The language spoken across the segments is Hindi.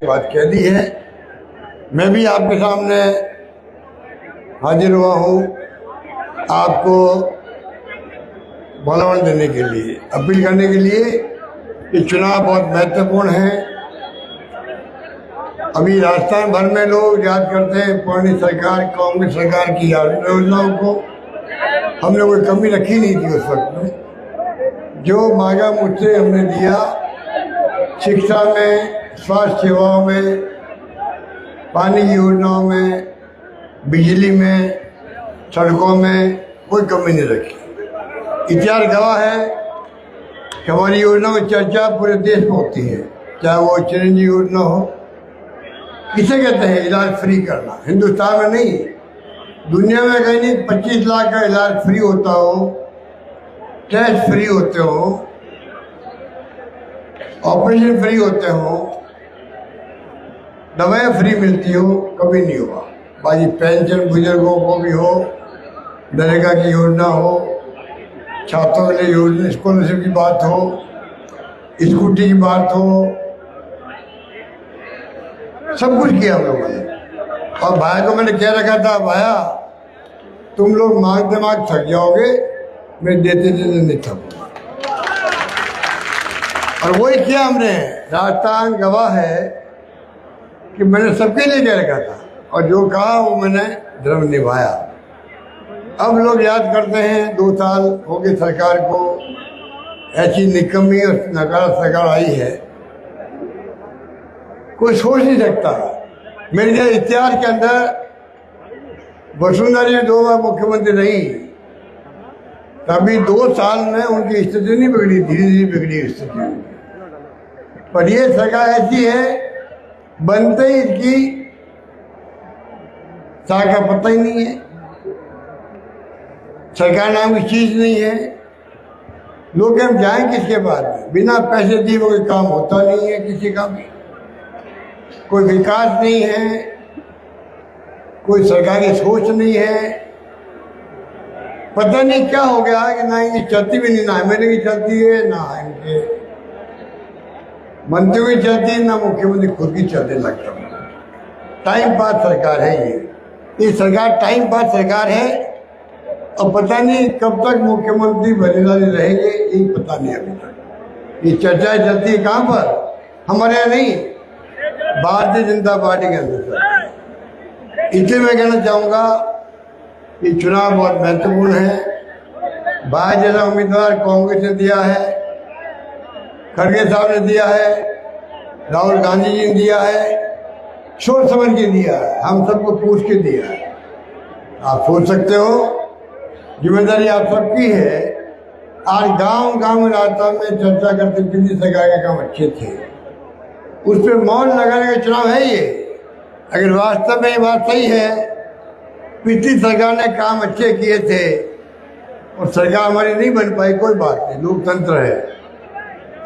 बात कह दी है। मैं भी आपके सामने हाजिर हुआ हूँ आपको भलावण देने के लिए, अपील करने के लिए कि चुनाव बहुत महत्वपूर्ण है। अभी राजस्थान भर में लोग याद करते हैं पुरानी सरकार, कांग्रेस सरकार की योजनाओं को। हमने कोई कमी रखी नहीं थी उस वक्त में। जो मांगा मुझसे हमने दिया, शिक्षा में, स्वास्थ्य सेवाओं में, पानी की योजनाओं में, बिजली में, सड़कों में कोई कमी नहीं रखी। इतिहास गवाह है कि हमारी योजनाओं की चर्चा पूरे देश में होती है, चाहे वो चिरंजीवी योजना हो। किसे कहते हैं इलाज फ्री करना? हिंदुस्तान में नहीं, दुनिया में कहीं नहीं 25 लाख का इलाज फ्री होता हो, टेस्ट फ्री होते हो, ऑपरेशन फ्री होते हो, दवाएं फ्री मिलती हो, कभी नहीं हुआ। बाकी पेंशन बुजुर्गों को भी हो, नरेगा की योजना हो, छात्रों के लिए योजना, स्कॉलरशिप की बात हो, स्कूटी की बात हो, सब कुछ किया हम लोगों ने। और भाई को मैंने कह रखा था, भाया तुम लोग मांगते मांग थक जाओगे, मैं देते देते नहीं थकूंगा। और वही किया हमने। राजस्थान गवाह है कि मैंने सबके लिए कह रखा था और जो कहा वो मैंने धर्म निभाया। अब लोग याद करते हैं 2 साल हो गए सरकार को, ऐसी निकम्मी और नकारा सरकार आई है, कोई सोच नहीं सकता। मेरे इतिहास के अंदर वसुंधरा जी 2 बार मुख्यमंत्री रही, तभी 2 साल में उनकी स्थिति नहीं बिगड़ी, धीरे धीरे बिगड़ी स्थिति। पर ये सरकार ऐसी है, बनते ही इसकी साख का पता ही नहीं है, सरकार नाम की चीज नहीं है। लोग हम जाएं किसके बाद में? बिना पैसे दिए कोई काम होता नहीं है किसी का भी, कोई विकास नहीं है, कोई सरकारी सोच नहीं है। पता नहीं क्या हो गया कि ना इनकी चलती भी नहीं, ना एमएलए की चलती है, ना इनके मंत्रियों की चलती है, ना मुख्यमंत्री खुद की चलने लगता। टाइम पास सरकार है ये सरकार टाइम पास सरकार है। और पता नहीं कब तक मुख्यमंत्री बने रहेंगे, ये पता नहीं अभी तक। ये चर्चाएं चलती है कहाँ पर? हमारे यहाँ नहीं, भारतीय जनता पार्टी के अंदर। इसलिए मैं कहना चाहूँगा कि चुनाव बहुत महत्वपूर्ण है। भाई जैसा उम्मीदवार कांग्रेस ने दिया है, खड़गे साहब ने दिया है, राहुल गांधी जी ने दिया है, सोच समझ के दिया है, हम सबको पूछ के दिया है। आप सोच सकते हो, जिम्मेदारी आप सबकी है। आज गांव गांव में राजस्थान में चर्चा करते पिछली सरकार के काम अच्छे थे, उस पर मौन लगाने का चुनाव है ये। अगर वास्तव में ये बात सही है, पिछली सरकार ने काम अच्छे किए थे और सरकार हमारी नहीं बन पाई, कोई बात नहीं, लोकतंत्र है।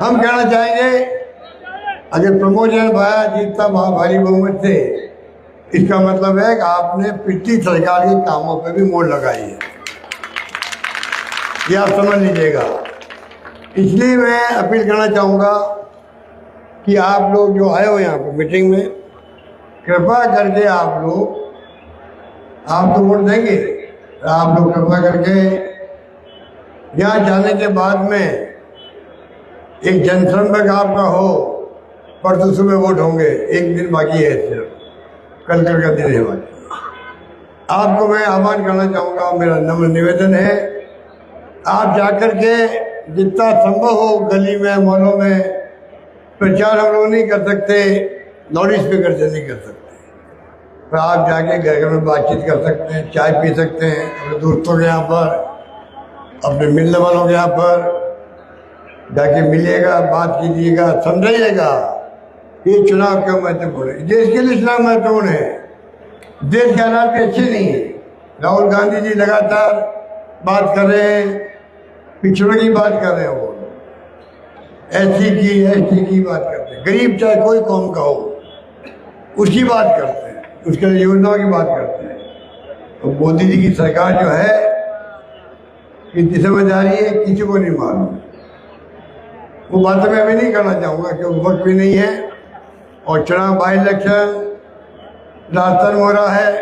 हम कहना चाहेंगे, अगर प्रमोद जैन भाया जीतता भारी बहुमत से, इसका मतलब है कि आपने पिछली सरकार के कामों पे भी मोड़ लगाई है, ये आप समझ लीजिएगा। इसलिए मैं अपील करना चाहूँगा कि आप लोग जो आए हो यहाँ पर मीटिंग में, कृपा करके आप तो वोट देंगे, आप लोग कृपा करके यहाँ जाने के बाद में एक जनसंपर्क आपका हो। परसों सुबह वोट होंगे, एक दिन बाकी है, सिर्फ कल का दिन है बाकी। आपको मैं आह्वान करना चाहूँगा, मेरा नम्र निवेदन है, आप जाकर के जितना संभव हो गली में, मोहल्लों में प्रचार हम लोग नहीं कर सकते, लाउड स्पीकर से नहीं कर सकते, पर आप जाके घर घर में बातचीत कर सकते हैं, चाय पी सकते हैं अपने दोस्तों के यहाँ पर, अपने मिलने वालों के यहाँ पर जाके मिलिएगा, बात कीजिएगा, समझाइएगा ये चुनाव क्यों महत्वपूर्ण है। देश के लिए चुनाव महत्वपूर्ण है। देश के हालात भी अच्छे नहीं है। राहुल गांधी जी लगातार बात कर रहे हैं, पिछड़ों की बात कर रहे हैं, वो ऐसी की बात करते हैं, गरीब चाहे कोई कौम का हो उसकी बात करते हैं, उसके लिए योजनाओं की बात करते हैं। तो मोदी जी की सरकार जो है, कितनी समझदारी है किसी को नहीं मालूम। वो बात मैं अभी नहीं करना चाहूँगा क्योंकि वक्त भी नहीं है और चुनाव बाई इलेक्शन राजस्थान में हो रहा है।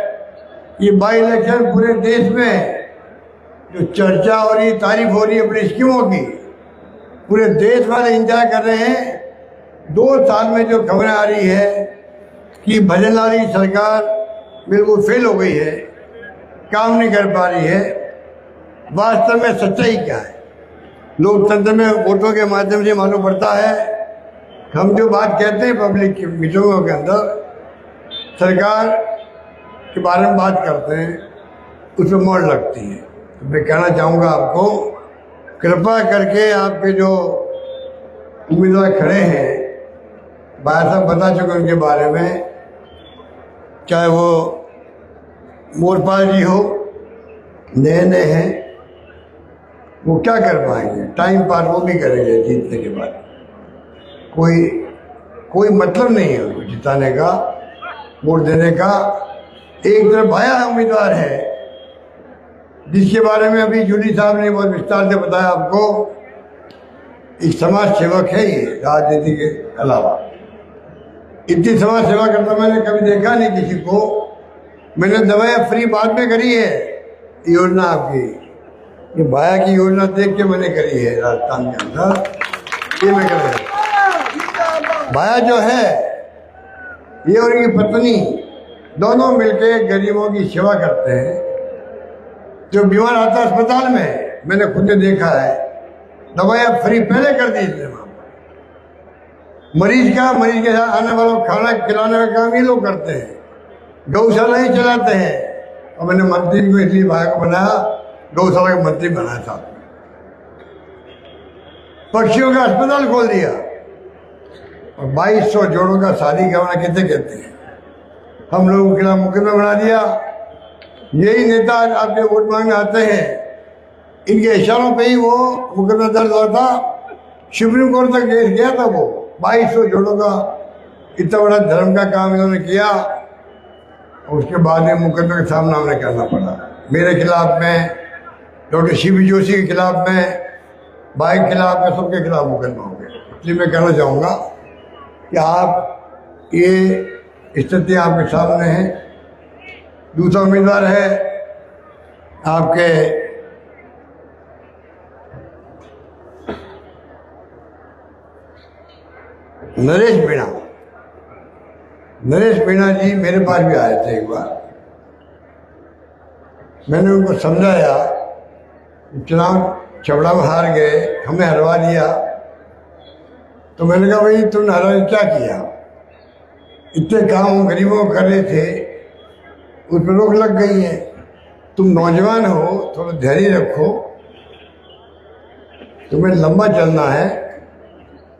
ये बाई इलेक्शन पूरे देश में जो चर्चा हो रही, तारीफ हो रही है अपनी स्कीमों की, पूरे देश वाले इंतजार कर रहे हैं। 2 साल में जो खबरें आ रही है कि भजनलाल की सरकार बिल्कुल फेल हो गई है, काम नहीं कर पा रही है, वास्तव में सच्चाई क्या है? लोकतंत्र में वोटों के माध्यम से मालूम पड़ता है। हम जो बात कहते हैं पब्लिक की मीटिंगों के अंदर, सरकार के बारे में बात करते हैं, उसमें मोड़ लगती है। तो मैं कहना चाहूँगा आपको, कृपा करके आपके जो उम्मीदवार खड़े हैं, भाई साहब बता चुके उनके बारे में, चाहे वो मोरपाल जी हो, नए नए हैं, वो क्या कर पाएंगे? टाइम पास वो भी करेंगे जीतने के बाद। कोई मतलब नहीं है उनको जिताने का, वोट देने का। एक तरफ आया उम्मीदवार है जिसके बारे में अभी जूली साहब ने बहुत विस्तार से बताया आपको। एक समाज सेवक है ये, राजनीति के अलावा। इतनी समाज सेवा करता मैंने कभी देखा नहीं किसी को। मैंने दवाएं फ्री बाद में करी है योजना आपकी, ये भाया की योजना देख के मैंने करी है राजस्थान के अंदर। ये मैं कर रहा, भाया जो है ये और इनकी पत्नी दोनों मिलके गरीबों की सेवा करते हैं। जो बीमार आता है अस्पताल में, मैंने खुद ने देखा है, दवाइयाँ फ्री पहले कर दी इसने। मरीज के साथ आने वालों को खाना खिलाने का काम ये लोग करते हैं, गौशाला ही चलाते हैं। और मैंने मंत्री को इसलिए भाई को बनाया, गौशाला का मंत्री बनाया था। पक्षियों का अस्पताल खोल दिया और 2200 जोड़ों का शादी करवाना किसे कहते हैं? हम लोगों के खिलाफ मुकदमा बना दिया। यही नेता आपके वोट मांगने आते हैं, इनके इशारों पे ही वो मुकदमा दर्ज हुआ था, सुप्रीम कोर्ट तक केस गया था। वो 2200 जोड़ों का इतना बड़ा धर्म का काम इन्होंने किया, उसके बाद में मुकदमे का सामना हमें करना पड़ा। मेरे खिलाफ में, डॉक्टर शिव जोशी के खिलाफ में, भाई के खिलाफ में, सबके खिलाफ मुकदमा हो गया। इसलिए मैं कहना चाहूँगा कि आप ये स्थिति आपके सामने है। दूसरा उम्मीदवार है आपके नरेश मीणा। नरेश मीणा जी मेरे पास भी आए थे एक बार। मैंने उनको समझाया, चुनाव छबड़ा में हार गए, हमें हरवा दिया। तो मैंने कहा भाई तुमने हरा क्या किया? इतने काम गरीबों को कर रहे थे, उस पर रोक लग गई है। तुम नौजवान हो, थोड़ा धैर्य रखो, तुम्हें लंबा चलना है।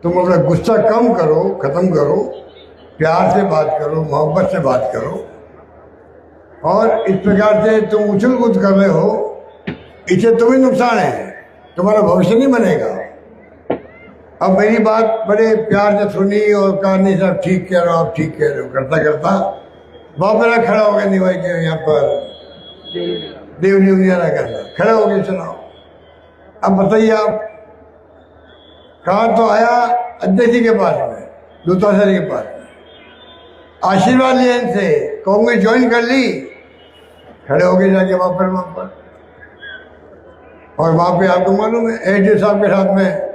तुम अपना गुस्सा कम करो, खत्म करो, प्यार से बात करो, मोहब्बत से बात करो। और इस प्रकार से तुम उछल कूद कर रहे हो, इससे तुम्हें नुकसान है, तुम्हारा भविष्य नहीं बनेगा। अब मेरी बात बड़े प्यार से सुनी और कहा नहीं साहब ठीक कह रहे हो, आप ठीक कह रहे हो। करता करता वापस खड़ा हो गया निभाई के यहाँ पर देवनी उनियारा करना, खड़ा हो गए सुनाओ। अब बताइए आप, कहा तो आया अध्यक्ष जी के पास में, दूताचार्य के पास में, आशीर्वाद लिया इनसे, कांग्रेस ज्वाइन कर ली, खड़े हो गए जाके वहाँ पर। और वहाँ पे आपको मालूम है एसडीओ साहब के साथ में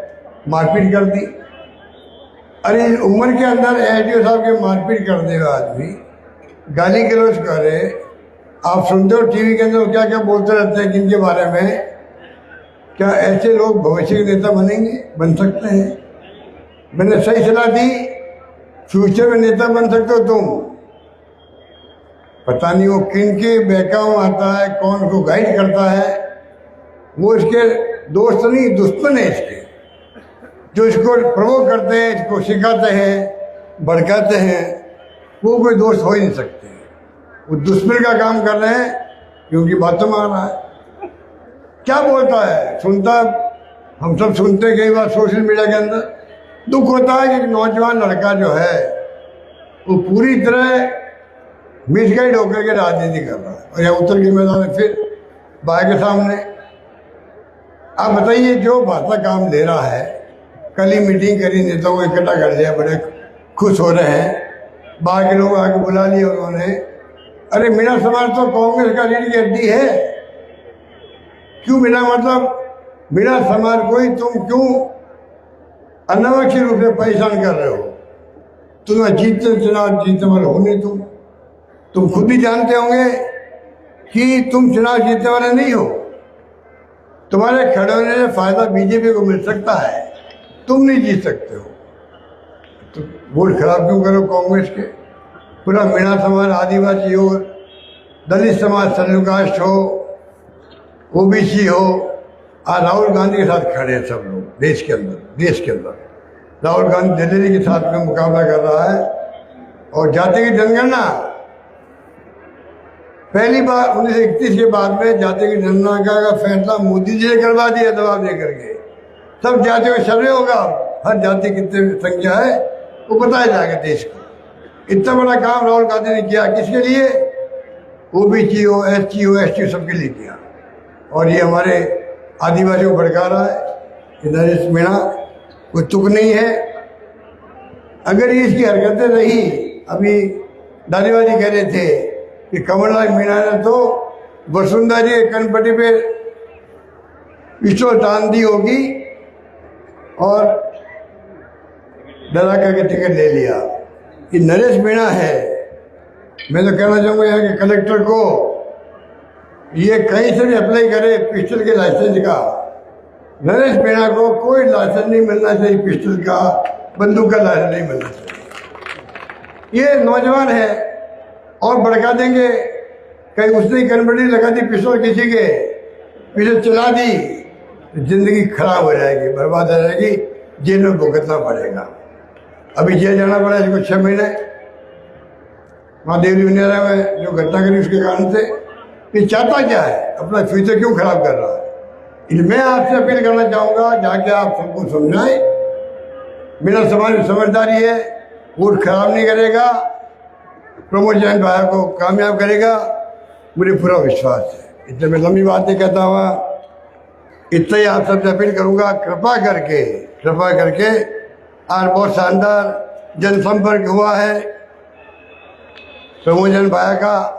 मारपीट कर दी। अरे इस उम्र के अंदर एसडीओ साहब के मारपीट कर दे आदमी, गाली गलौज करे। आप सुनते हो टीवी के अंदर क्या क्या बोलते रहते हैं किनके बारे में। क्या ऐसे लोग भविष्य के नेता बनेंगे? बन सकते हैं? मैंने सही सलाह दी, फ्यूचर में नेता बन सकते हो तुम। पता नहीं वो किन के बहकाव आता है, कौन को गाइड करता है। वो इसके दोस्त नहीं, दुश्मन है इसके, जो इसको प्रवोक करते हैं, इसको सिखाते हैं, भड़काते हैं। वो कोई दोस्त हो ही नहीं सकते। वो दुश्मन का काम कर रहे हैं क्योंकि बातों में आ रहा है। क्या बोलता है सुनता, हम सब सुनते हैं कई बार सोशल मीडिया के अंदर। दुख होता है कि एक नौजवान लड़का जो है वो पूरी तरह मिसगाइड होकर के राजनीति कर रहा है और यहाँ उत्तर के मैदान में फिर बाहर के सामने। आप बताइए, जो भाषा काम दे रहा है, कल ही मीटिंग करी, नेताओं को इकट्ठा कर लिया, बड़े खुश हो रहे हैं। बाकी लोग आके बुला लिए उन्होंने। अरे मीणा समाज तो कांग्रेस का रीढ़ की हड्डी है। क्यों बिना मतलब मीणा समाज को ही तुम क्यों अनावश्यक रूप से परेशान कर रहे हो? तुम्हें चुनाव जीतने वाले हो नहीं। तुम खुद ही जानते होंगे कि तुम चुनाव जीतने वाले नहीं हो। तुम्हारे खड़े होने से फायदा बीजेपी को मिल सकता है, तुम नहीं जीत सकते हो। तो वोट खराब क्यों करो कांग्रेस के? पूरा मीणा समाज, आदिवासी हो, दलित समाज, शेड्यूल हो, ओबीसी हो, आज राहुल गांधी के साथ खड़े हैं सब लोग देश के अंदर। राहुल गांधी दिल्ली के साथ में मुकाबला कर रहा है। और जाति की जनगणना पहली बार 1931 के बाद में जाति की जनगणना का फैसला मोदी जी ने करवा दिया दबाव दे करके। सब जातियों का सर्वे होगा, हर जाति कितनी संख्या है वो बताया जाएगा देश को। इतना बड़ा काम राहुल गांधी ने किया, किसके लिए? ओबीसी हो, एसटी हो, एसटी सबके लिए किया। और ये हमारे आदिवासियों को भड़का रहा है। ये नरेश मीणा कोई तुक नहीं है। अगर ये इसकी हरकतें रही, अभी दादीवादी कह रहे थे कि कमलनाथ मीणा ने तो वसुंधरा जी के कनपट्टी पे पिस्तौल टांग दी होगी और डरा करके टिकट ले लिया। ये नरेश मीणा है। मैं तो कहना चाहूँगा यहाँ के कलेक्टर को, ये कहीं से भी अप्लाई करे पिस्टल के लाइसेंस का। नरेश मीणा को कोई लाइसेंस नहीं मिलना चाहिए, पिस्टल का, बंदूक का लाइसेंस नहीं मिलना चाहिए। ये नौजवान है और भड़का देंगे। कहीं उसने कन्वर्टी लगा दी पिस्तौल किसी के पीछे चला दी, जिंदगी खराब हो जाएगी, बर्बाद हो जाएगी, जेल में भुगतना पड़ेगा। अभी जेल जाना पड़ा इसको 6 महीने महादेव विनेरा में जो घटना करी उसके कारण से। ये चाहता क्या है? अपना फ्यूचर क्यों खराब कर रहा है? मैं आपसे अपील करना चाहूँगा, जाके आप सबको समझाएं। मेरा समाज में समझदारी है, वोट खराब नहीं करेगा, प्रमोद जैन भाई को कामयाब करेगा, मुझे पूरा विश्वास है। इतने मैं लंबी बात नहीं कहता हुआ, इतना ही आप सबसे अपील करूँगा, कृपा करके आज बहुत शानदार जनसंपर्क हुआ है प्रमोद जैन भाई का।